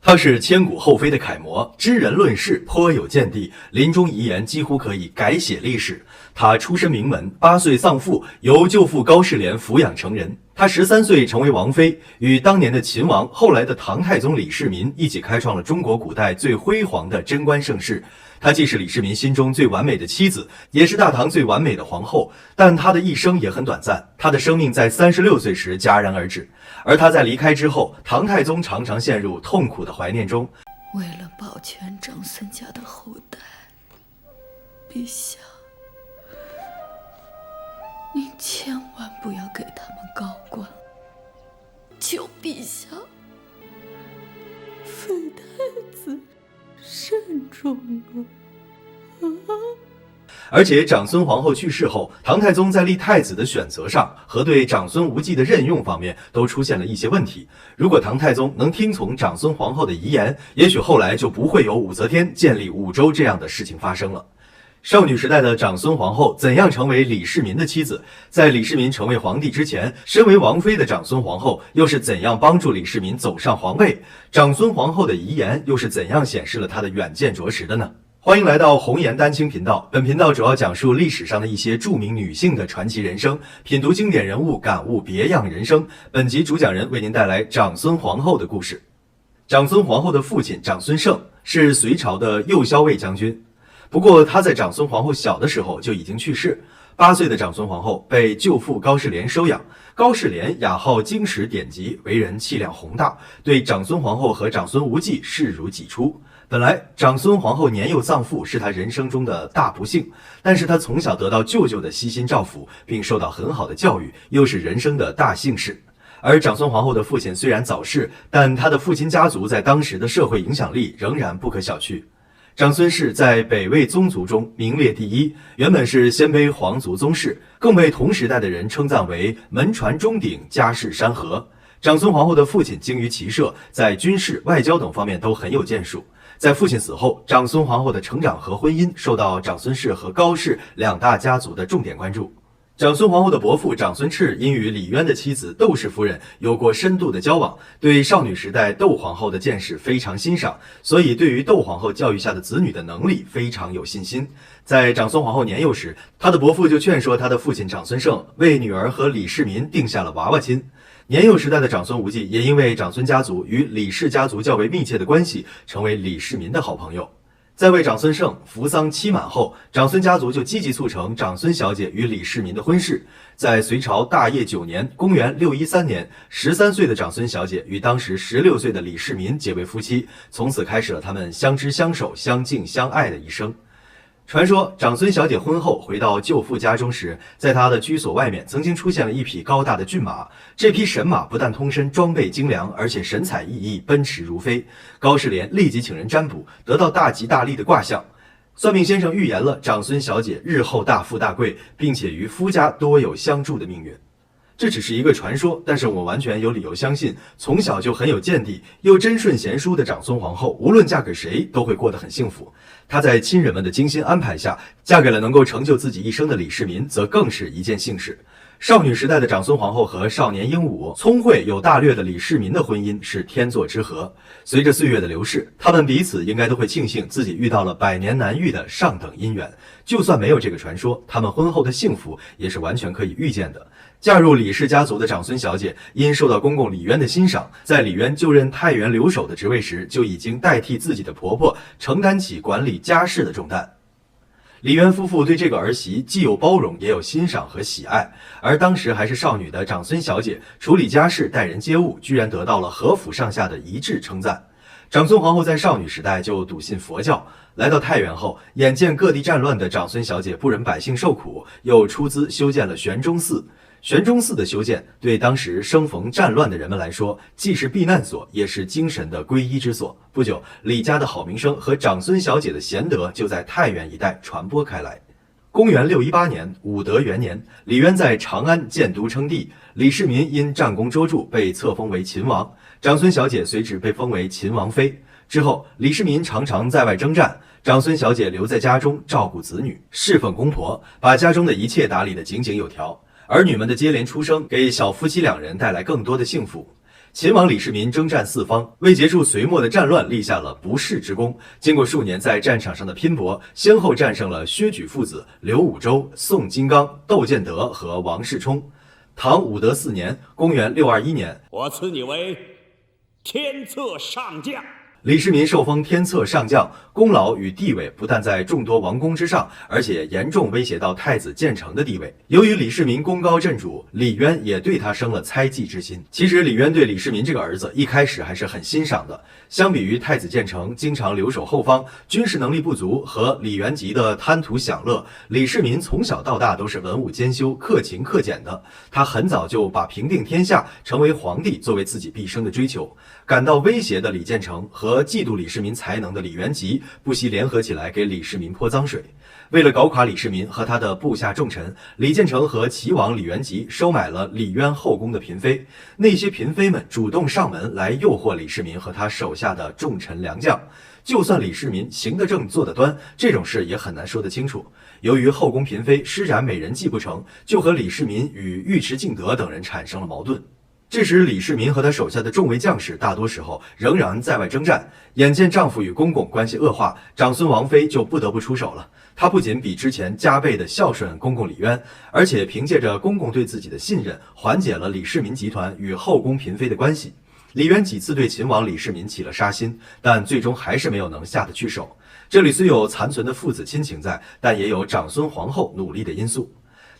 他是千古后妃的楷模，知人论事颇有见地，临终遗言几乎可以改写历史。他出身名门，8岁丧父，由舅父高士廉抚养成人。他13岁成为王妃，与当年的秦王、后来的唐太宗李世民一起开创了中国古代最辉煌的贞观盛世。她既是李世民心中最完美的妻子，也是大唐最完美的皇后，但她的一生也很短暂，她的生命在36岁时戛然而止。而她在离开之后，唐太宗常常陷入痛苦的怀念中。为了保全长孙家的后代，陛下，您千万不要给他们高官，求陛下，废太子慎重啊！而且长孙皇后去世后，唐太宗在立太子的选择上和对长孙无忌的任用方面都出现了一些问题。如果唐太宗能听从长孙皇后的遗言，也许后来就不会有武则天建立武周这样的事情发生了。少女时代的长孙皇后怎样成为李世民的妻子？在李世民成为皇帝之前，身为王妃的长孙皇后又是怎样帮助李世民走上皇位？长孙皇后的遗言又是怎样显示了她的远见卓识的呢？欢迎来到红颜丹青频道，本频道主要讲述历史上的一些著名女性的传奇人生，品读经典人物，感悟别样人生。本集主讲人为您带来长孙皇后的故事。长孙皇后的父亲长孙晟是隋朝的右骁卫将军，不过他在长孙皇后小的时候就已经去世。8岁的长孙皇后被舅父高士廉收养，高士廉雅号经史典籍，为人气量宏大，对长孙皇后和长孙无忌视如己出。本来长孙皇后年幼丧父是她人生中的大不幸，但是她从小得到舅舅的悉心照拂，并受到很好的教育，又是人生的大幸事。而长孙皇后的父亲虽然早逝，但他的父亲家族在当时的社会影响力仍然不可小觑。长孙氏在北魏宗族中名列第一，原本是鲜卑皇族宗室，更被同时代的人称赞为门传钟鼎，家世山河。长孙皇后的父亲精于骑射，在军事、外交等方面都很有建树。在父亲死后，长孙皇后的成长和婚姻受到长孙氏和高氏2大家族的重点关注。长孙皇后的伯父长孙赤因与李渊的妻子窦氏夫人有过深度的交往，对少女时代窦皇后的见识非常欣赏，所以对于窦皇后教育下的子女的能力非常有信心。在长孙皇后年幼时，她的伯父就劝说她的父亲长孙晟为女儿和李世民定下了娃娃亲。年幼时代的长孙无忌也因为长孙家族与李氏家族较为密切的关系，成为李世民的好朋友。在为长孙晟服丧期满后，长孙家族就积极促成长孙小姐与李世民的婚事。在隋朝大业9年，公元613年，13岁的长孙小姐与当时16岁的李世民结为夫妻，从此开始了他们相知相守、相敬相爱的一生。传说长孙小姐婚后回到舅父家中时，在她的居所外面曾经出现了一匹高大的骏马。这匹神马不但通身装备精良，而且神采奕奕，奔驰如飞。高士廉立即请人占卜，得到大吉大利的卦象。算命先生预言了长孙小姐日后大富大贵，并且与夫家多有相助的命运。这只是一个传说，但是我完全有理由相信，从小就很有见地又贞顺贤淑的长孙皇后，无论嫁给谁都会过得很幸福。她在亲人们的精心安排下，嫁给了能够成就自己一生的李世民，则更是一件幸事。少女时代的长孙皇后和少年英武、聪慧有大略的李世民的婚姻是天作之合。随着岁月的流逝，他们彼此应该都会庆幸自己遇到了百年难遇的上等姻缘。就算没有这个传说，他们婚后的幸福也是完全可以预见的。嫁入李氏家族的长孙小姐，因受到公公李渊的欣赏，在李渊就任太原留守的职位时，就已经代替自己的婆婆承担起管理家事的重担。李渊夫妇对这个儿媳既有包容，也有欣赏和喜爱。而当时还是少女的长孙小姐处理家事、待人接物，居然得到了何府上下的一致称赞。长孙皇后在少女时代就笃信佛教，来到太原后，眼见各地战乱的长孙小姐不忍百姓受苦，又出资修建了玄中寺。玄中寺的修建对当时生逢战乱的人们来说，既是避难所，也是精神的皈依之所。不久，李家的好名声和长孙小姐的贤德就在太原一带传播开来。公元618年，武德元年，李渊在长安建都称帝，李世民因战功卓著被册封为秦王，长孙小姐随之被封为秦王妃。之后，李世民常常在外征战，长孙小姐留在家中照顾子女，侍奉公婆，把家中的一切打理得井井有条。儿女们的接连出生，给小夫妻2人带来更多的幸福。秦王李世民征战四方，为结束隋末的战乱立下了不世之功。经过数年在战场上的拼搏，先后战胜了薛举父子、刘武周、宋金刚、窦建德和王世充。唐武德4年，公元621年，我赐你为天策上将。李世民受封天策上将，功劳与地位不但在众多王公之上，而且严重威胁到太子建成的地位。由于李世民功高震主，李渊也对他生了猜忌之心。其实李渊对李世民这个儿子一开始还是很欣赏的。相比于太子建成经常留守后方，军事能力不足和李元吉的贪图享乐，李世民从小到大都是文武兼修、克勤克俭的。他很早就把平定天下、成为皇帝作为自己毕生的追求。感到威胁的李建成和嫉妒李世民才能的李元吉不惜联合起来给李世民泼脏水。为了搞垮李世民和他的部下重臣，李建成和齐王李元吉收买了李渊后宫的嫔妃，那些嫔妃们主动上门来诱惑李世民和他手下的重臣良将。就算李世民行得正坐得端，这种事也很难说得清楚。由于后宫嫔妃施展美人计不成，就和李世民与尉迟敬德等人产生了矛盾。这时，李世民和他手下的众位将士大多时候仍然在外征战，眼见丈夫与公公关系恶化，长孙王妃就不得不出手了。她不仅比之前加倍的孝顺公公李渊，而且凭借着公公对自己的信任，缓解了李世民集团与后宫嫔妃的关系。李渊几次对秦王李世民起了杀心，但最终还是没有能下得去手。这里虽有残存的父子亲情在，但也有长孙皇后努力的因素。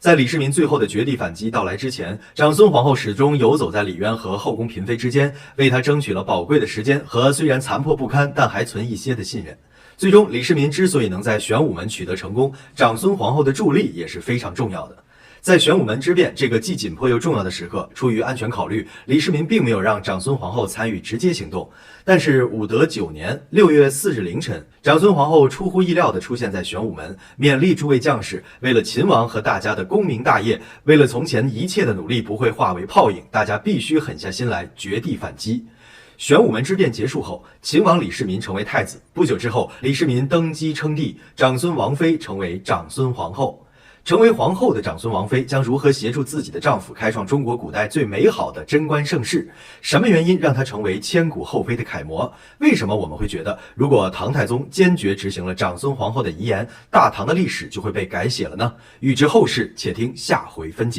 在李世民最后的绝地反击到来之前，长孙皇后始终游走在李渊和后宫嫔妃之间，为他争取了宝贵的时间和虽然残破不堪但还存一些的信任。最终，李世民之所以能在玄武门取得成功，长孙皇后的助力也是非常重要的。在玄武门之变这个既紧迫又重要的时刻，出于安全考虑，李世民并没有让长孙皇后参与直接行动。但是武德9年6月4日凌晨，长孙皇后出乎意料地出现在玄武门，勉励诸位将士，为了秦王和大家的功名大业，为了从前一切的努力不会化为泡影，大家必须狠下心来，绝地反击。玄武门之变结束后，秦王李世民成为太子。不久之后，李世民登基称帝，长孙王妃成为长孙皇后。成为皇后的长孙王妃将如何协助自己的丈夫开创中国古代最美好的贞观盛世？什么原因让她成为千古后妃的楷模？为什么我们会觉得，如果唐太宗坚决执行了长孙皇后的遗言，大唐的历史就会被改写了呢？欲知后事，且听下回分解。